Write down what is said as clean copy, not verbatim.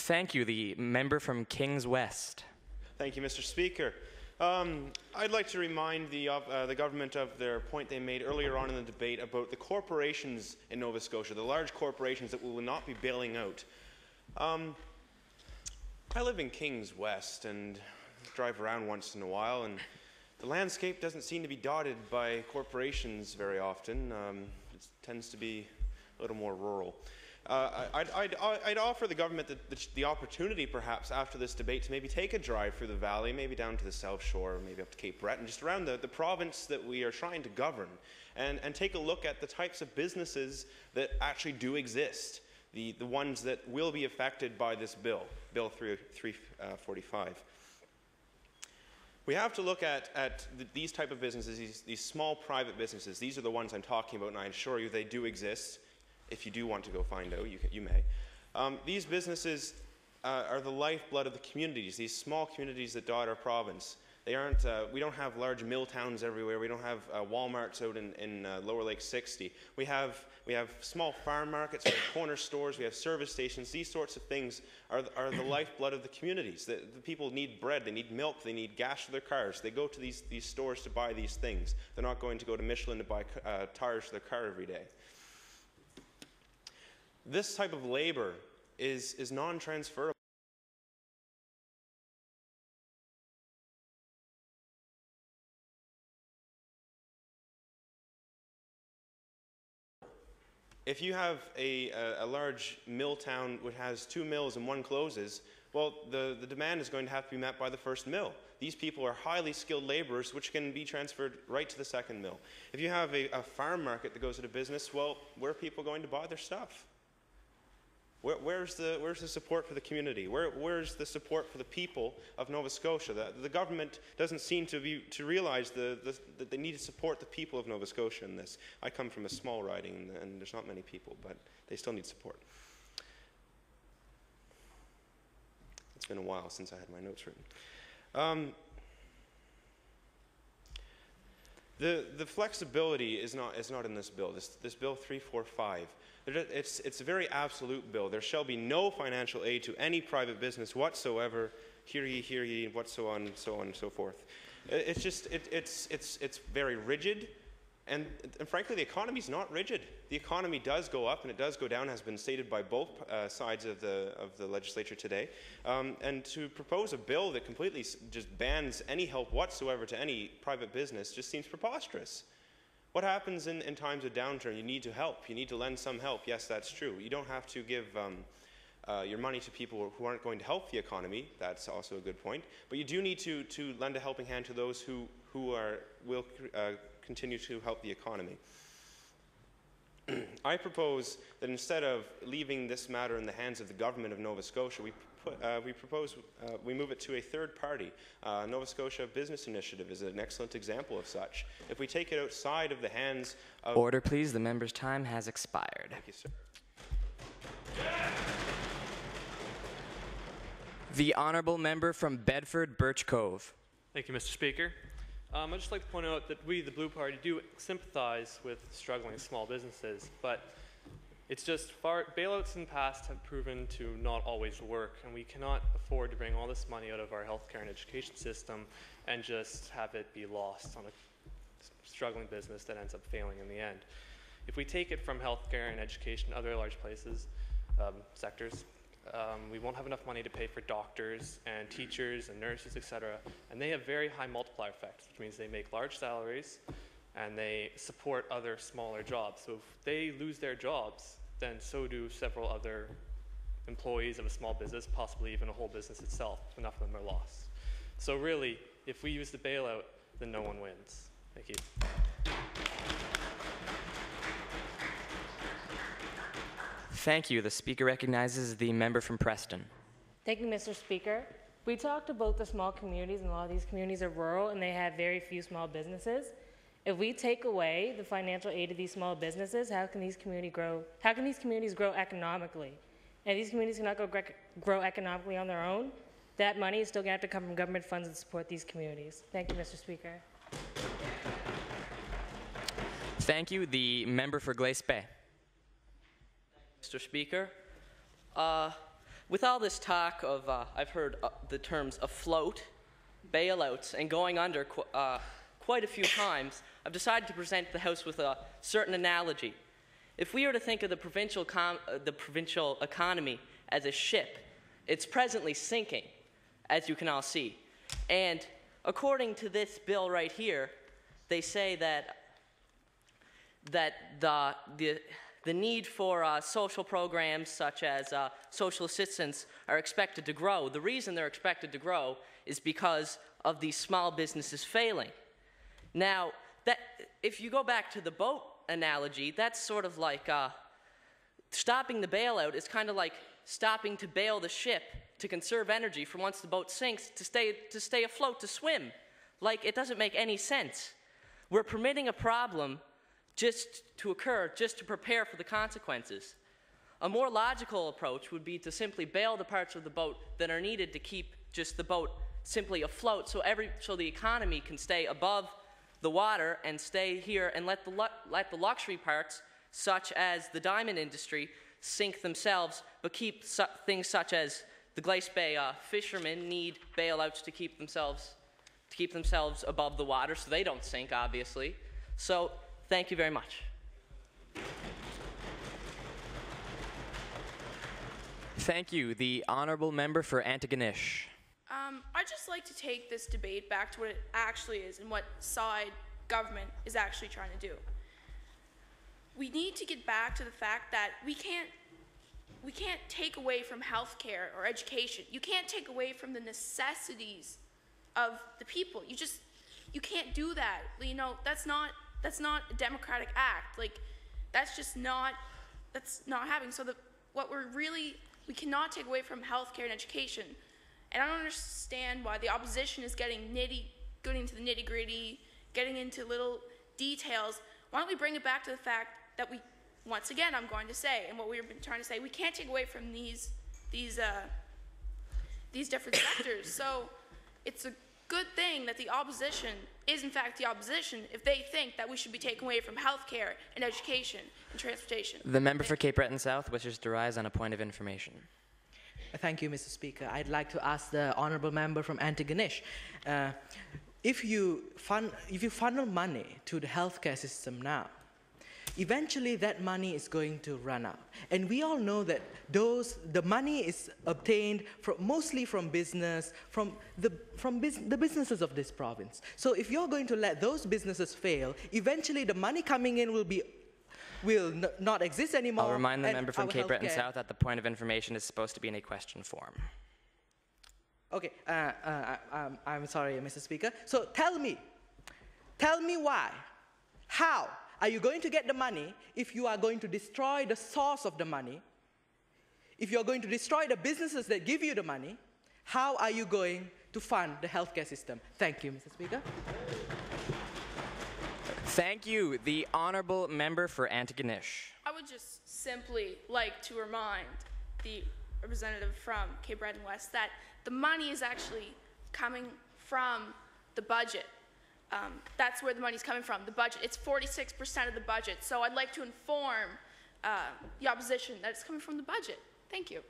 Thank you. The member from Kings West. Thank you, Mr. Speaker. I'd like to remind the government of their point they made earlier on in the debate about the corporations in Nova Scotia, the large corporations that we will not be bailing out. I live in Kings West and drive around once in a while, and the landscape doesn't seem to be dotted by corporations very often. It tends to be a little more rural. I'd offer the government the opportunity, perhaps, after this debate, to maybe take a drive through the valley, maybe down to the South Shore, maybe up to Cape Breton, just around the province that we are trying to govern, and take a look at the types of businesses that actually do exist, the ones that will be affected by this bill, Bill 345. We have to look at these type of businesses, these small private businesses. These are the ones I'm talking about, and I assure you they do exist. If you do want to go find out, you may. These businesses are the lifeblood of the communities, these small communities that dot our province. They aren't, we don't have large mill towns everywhere. We don't have Walmarts out in Lower Lake 60. We have small farm markets, we have corner stores, we have service stations. These sorts of things are the lifeblood of the communities. The people need bread, they need milk, they need gas for their cars. They go to these stores to buy these things. They're not going to go to Michelin to buy tires for their car every day. This type of labor is non-transferable. If you have a large mill town which has 2 mills and one closes, well, the demand is going to have to be met by the first mill. These people are highly skilled laborers which can be transferred right to the second mill. If you have a farm market that goes out of business, well, where are people going to buy their stuff? Where's the support for the community? Where's the support for the people of Nova Scotia? The government doesn't seem to realize that they need to support the people of Nova Scotia in this. I come from a small riding, and there's not many people, but they still need support. It's been a while since I had my notes written. The flexibility is not in this bill. This bill 345. It's a very absolute bill. There shall be no financial aid to any private business whatsoever. Hear ye, what so on and so forth. It's very rigid, and frankly, the economy is not rigid. The economy does go up and it does go down, has been stated by both sides of the legislature today. And to propose a bill that completely just bans any help whatsoever to any private business just seems preposterous. What happens in times of downturn? You need to help. You need to lend some help. Yes, that's true. You don't have to give your money to people who aren't going to help the economy. That's also a good point. But you do need to lend a helping hand to those who will continue to help the economy. I propose that instead of leaving this matter in the hands of the government of Nova Scotia, we move it to a third party. Nova Scotia Business Initiative is an excellent example of such. If we take it outside of the hands of... Order, please. The member's time has expired. Thank you, sir. The honourable member from Bedford Birch Cove. Thank you, Mr. Speaker. I'd just like to point out that we, the Blue Party, do sympathize with struggling small businesses, but it's just bailouts in the past have proven to not always work, and we cannot afford to bring all this money out of our healthcare and education system and just have it be lost on a struggling business that ends up failing in the end. If we take it from healthcare and education, other large places, sectors, we won't have enough money to pay for doctors and teachers and nurses, etc. And they have very high multiplier effects, which means they make large salaries and they support other smaller jobs. So if they lose their jobs, then so do several other employees of a small business, possibly even a whole business itself. Enough of them are lost. So really, if we use the bailout, then no one wins. Thank you. Thank you. The Speaker recognizes the member from Preston. Thank you, Mr. Speaker. We talked about the small communities, and a lot of these communities are rural, and they have very few small businesses. If we take away the financial aid to these small businesses, how can these communities grow? How can these communities grow economically? And if these communities cannot grow economically on their own, that money is still going to have to come from government funds to support these communities. Thank you, Mr. Speaker. Thank you. The member for Glace Bay. Mr. Speaker, With all this talk of, I've heard the terms afloat, bailouts, and going under quite a few times, I've decided to present the House with a certain analogy. If we were to think of the provincial economy as a ship, it's presently sinking, as you can all see. And according to this bill right here, they say that the need for social programs such as social assistance are expected to grow. The reason they're expected to grow is because of these small businesses failing. Now, if you go back to the boat analogy, that's sort of like stopping the bailout is kind of like stopping to bail the ship to conserve energy for once the boat sinks to stay afloat, to swim. Like, it doesn't make any sense. We're permitting a problem just to occur, just to prepare for the consequences. A more logical approach would be to simply bail the parts of the boat that are needed to keep just the boat simply afloat, so the economy can stay above the water and stay here, and let the luxury parts, such as the diamond industry, sink themselves, but keep things such as the Glace Bay fishermen need bailouts to keep themselves above the water, so they don't sink, obviously. So, thank you very much. Thank you. The honourable member for Antigonish. I'd just like to take this debate back to what it actually is and what side government is actually trying to do. We need to get back to the fact that we can't take away from healthcare or education. You can't take away from the necessities of the people. You can't do that. You know, that's not a democratic act. Like, that's not happening. So we cannot take away from healthcare and education. And I don't understand why the opposition is getting into the nitty-gritty, getting into little details. Why don't we bring it back to the fact that once again, I'm going to say, and what we've been trying to say, we can't take away from these different sectors. So it's a good thing that the opposition is in fact the opposition if they think that we should be taken away from healthcare and education and transportation. The member for Cape Breton South wishes to rise on a point of information. Thank you, Mr. Speaker. I'd like to ask the honourable member from Antigonish, if you funnel money to the healthcare system now, eventually that money is going to run out. And we all know that the money is obtained mostly from business, from the businesses of this province. So if you're going to let those businesses fail, eventually the money coming in will not exist anymore. I'll remind the member from Cape Breton South that the point of information is supposed to be in a question form. Okay, I'm sorry, Mr. Speaker. So tell me why, how are you going to get the money if you are going to destroy the source of the money? If you're going to destroy the businesses that give you the money, how are you going to fund the healthcare system? Thank you, Mr. Speaker. Thank you. The honourable member for Antigonish. I would just simply like to remind the representative from Cape Breton West that the money is actually coming from the budget. That's where the money's coming from, the budget. It's 46% of the budget. So I'd like to inform the opposition that it's coming from the budget. Thank you.